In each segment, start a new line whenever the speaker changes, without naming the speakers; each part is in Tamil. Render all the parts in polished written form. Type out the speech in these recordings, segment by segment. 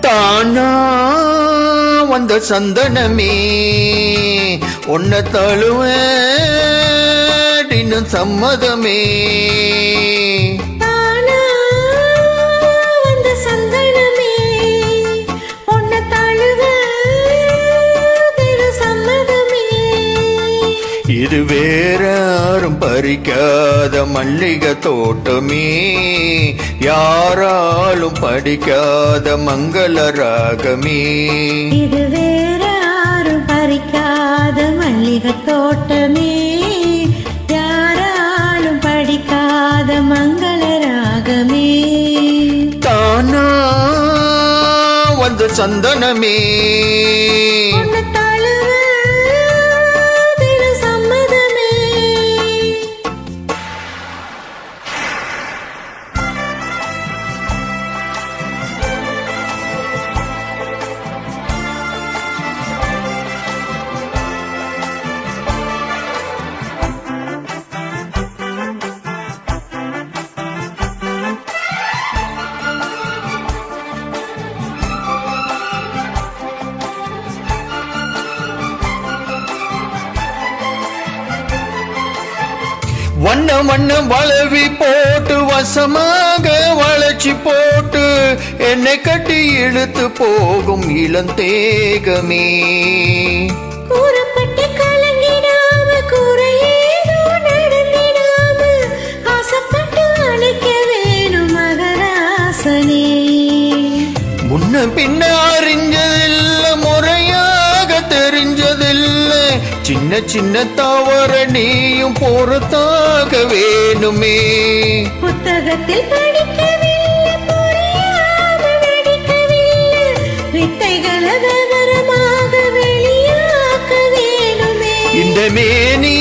தானா வந்த சந்தனமே உன்னை தழுவேன்னு சம்மதமே.
தானா வந்த சந்தனமே உன்னை தழுவேன்னு சம்மதமே.
இது வேற யாரும் பறிக்காத மல்லிகை தோட்டமே, யாராலும் படிக்காத மங்கள ராகமே.
இது வேற யாரும் பறிக்காத மல்லிகை தோட்டமே, யாராலும் படிக்காத மங்கள ராகமே.
தானா வந்த சந்தனமே
உன்னை தழுவேன்னு சம்மதமே.
வண்ண வண்ண வளவி போட்டு வசமாக வளைச்சி போட்டு என்னை கட்டி இழுத்து போகும் இளந்தேகமே.
கூறப்பட்டு கலங்கிடாம கூரையேதோ நடந்திடாம ஆசைப்பட்டு அணைக்க வேணும் மகராசனே.
முன்ன பின்ன அறிஞ்சதில்ல, முறையாக தெரிஞ்சதில்லை, சின்ன சின்ன தவற நீயும் பொறுத்தாக வேணுமே.
புத்தகத்தில் படிக்கவில்லை, புரியாம நடிக்கவில்லை, வித்தைகளை விவரமாக வெளியாக்க வேணுமே.
இந்த மேனி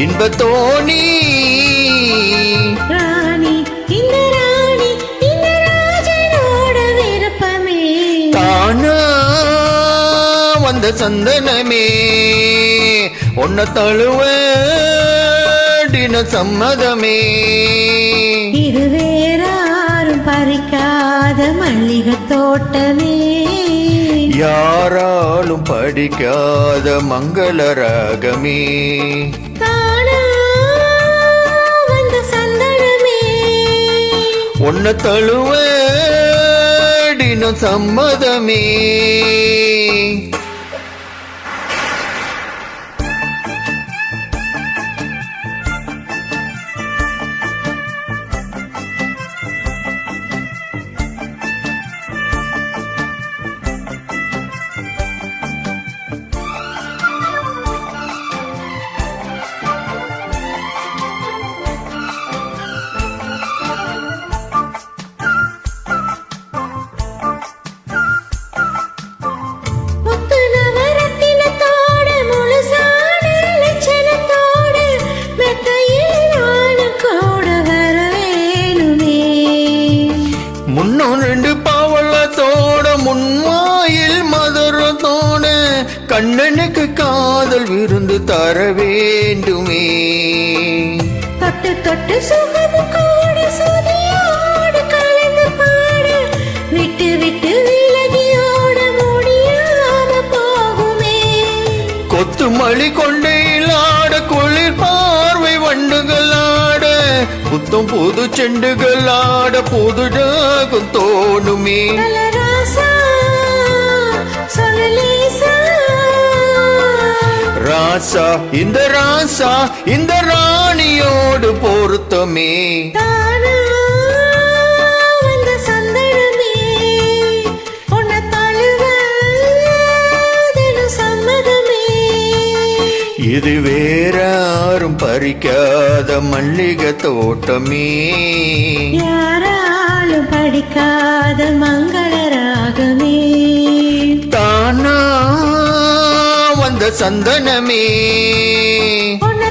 இன்பத்தோணி
ராணி இந்த ராணி இந்த ராஜனோட விருப்பமே.
தானா வந்த சந்தனமே உன்னை தழுவேன்னு சம்மதமே.
இது வேற யாரும் பறிக்காத மல்லிகை தோட்டமே,
யாராலும் படிக்காத மங்கள ராகமே.
தானா வந்த சந்தனமே
உன்னை தழுவேன்னு சம்மதமே.
முத்து நவரத்தினத்தோட முழுசான லட்சணத்தோட மெத்தையில் நானும் கூட வர வேணுமே.
முன்னும் ரெண்டு பவளத்தோட முன்வாயில் மதுரத்தோட கண்ணனுக்கு காதல் விருந்து தர வேண்டுமே.
தொட்டு தொட்டு சுகம் கூட சுதியோடு கலந்து பாட, விட்டு விட்டு விலகியோட முடியாம போகுமே.
கொத்து மழி கொண்டையிலாட குளிர் பார்வை வண்டுகளாட, புத்தம் புது செண்டுகளாட புதுடாகும் தோணுமே.
ராசா சொல்லலேசா,
ராசா இந்த ராணியோடு பொருத்தமே.
தானா வந்த சந்தனமே உன்னை தழுவேன்னு சம்மதமே.
இது வேற யாரும் பறிக்காத மல்லிகை தோட்டமே,
யாராலும் படிக்காத மங்கள ராகமே.
தானா வந்த சந்தனமே
உன்னை